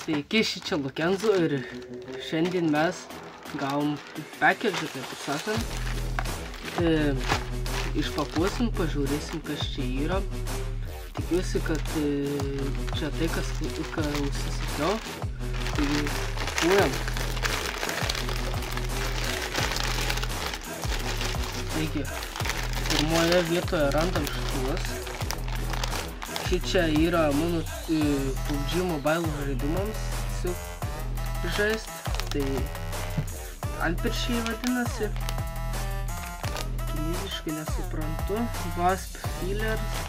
Sveiki, šičia Lukenzo ir šiandien mes gavom package, taip sakant. Išpakuosim, pažiūrėsim, kas čia yra. Tikiuosi, kad čia tai, ką užsisakiau. Taigi, pakuojam. Taigi, pirmoje vietoje randam šituos. Šičia yra mano PUBG Mobile žaidimams žaist. Tai antpirščiai vadinasi. Kinietiškai nesuprantu. Wasp Fillers.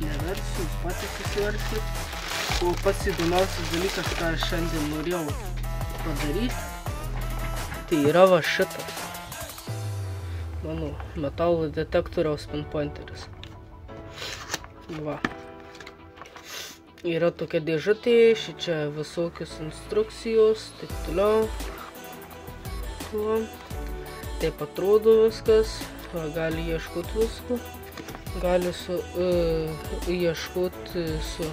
Neversiu, jūs patys susiversit. O pats įdomiausias dalykas, ką aš šiandien norėjau padaryti, tai yra va šitas. Mano metalo detektoriaus pinpointeris. Va. Yra tokia dėžutė, šičia visokios instrukcijos, taip toliau. Va. Taip atrodo viskas, va, gali ieškoti visko. Gali ieškoti su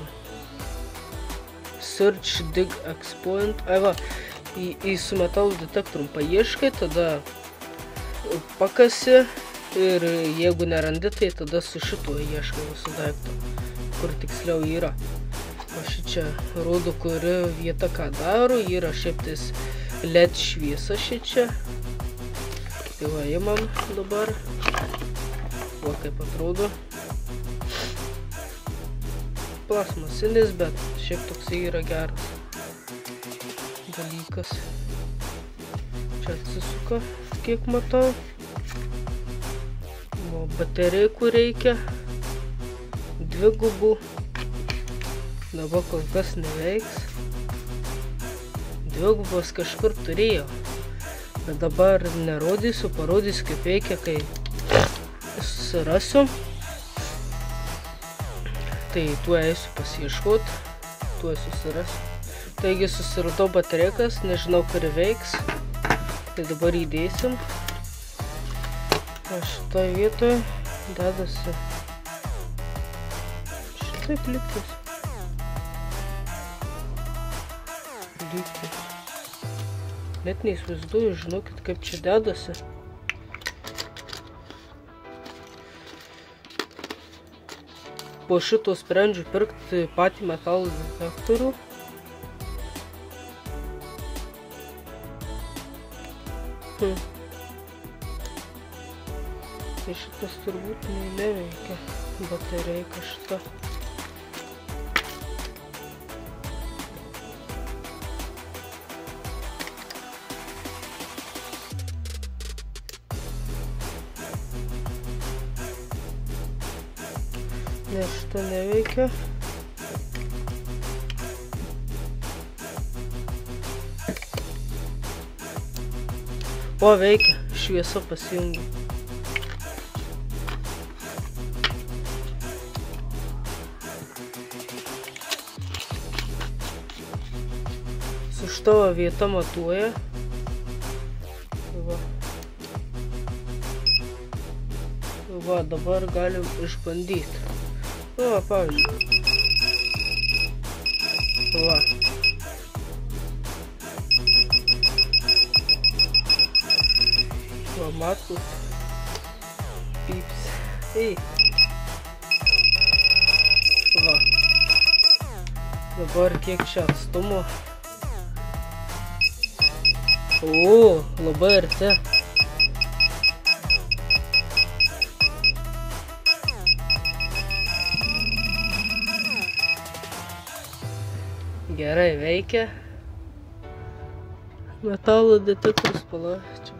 Search Dig Exploit. Ai va, su metalo detektorium paieškai, tada pakasi ir jeigu nerandi, tai tada su šituo ieškai visų daiktų, kur tiksliau yra. O šičia rodo, kuri vieta ką daro, yra šiaip tais LED šviesa šičia. Tai va, imam dabar. Va, kaip atrodo. Plasmasinis, bet šiaip toksai yra geras dalykas. Čia atsisuka, kiek matau. O baterijai, kur reikia. Dvigubų. Dabar kol kas neveiks. Dvigubos kažkur turėjau. Bet dabar nerodysiu, parodysiu kaip veikia, kai susirasiu. Tai tuo eisiu pasiieškot. Tuo susirasiu. Taigi susiradau baterikas, nežinau, kuri veiks. Tai dabar įdėsim. O šitoje vietoje dedasi šitaip lygtis. Net neįsivaizduoju, žinokit, kaip čia dedasi. Po šito sprendžiu pirkti patį metalo detektorių. Tai šitas turbūt neveikia. Baterijka šita. Ne, šita neveikia. O, veikia. Šviesa pasijungia. Su šita vieta matuoja. Va. Va, dabar galim išbandyti. Va, pavyzdžiui. Va. Va, matot. Pyps. Ei. Va. Dabar kiek čia atstumo. O, labai arti. Gerai veikia. Metalo detektorius palačiau.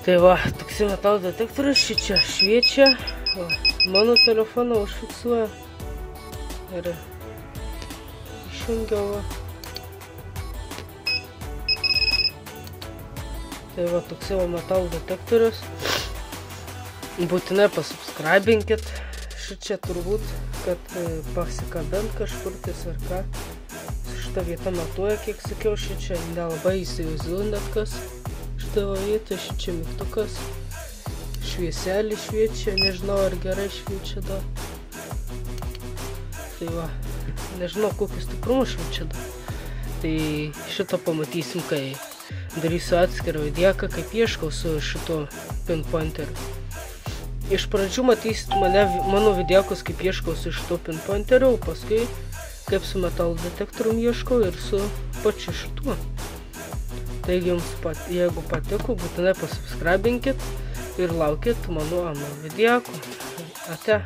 Tai va, toksai metalo detektorius šičia šviečia. Va, mano telefoną užfiksuoja. Ir išjungiau va. Tai va, toksai va metalo detektorius. Būtinai pasubscribinkit šičia turbūt, kad pasikabint kažkur tais ar ką. Šitą vietą matuoja, kiek sakiau, šičia nelabai įsivaizduoju net kas. Šitą vietą šičia mygtukas. švieselį šviečia, nežinau ar gerai šviečia dar. Tai va, nežinau kokius stiprumus šviečia dar. Tai šitą pamatysim, kai darysiu atskirą vidėką, kaip ieškau su šito pinpointeriu. Iš pradžių matysit mano vidėkus, kaip ieškau su šito pinpointeriu, o paskui kaip su metalo detektorium ieškau ir su pačiu šituo. Taigi jums, jeigu patiko, būtinai pasubscribinkit ir laukit mano vidėkų. Ate.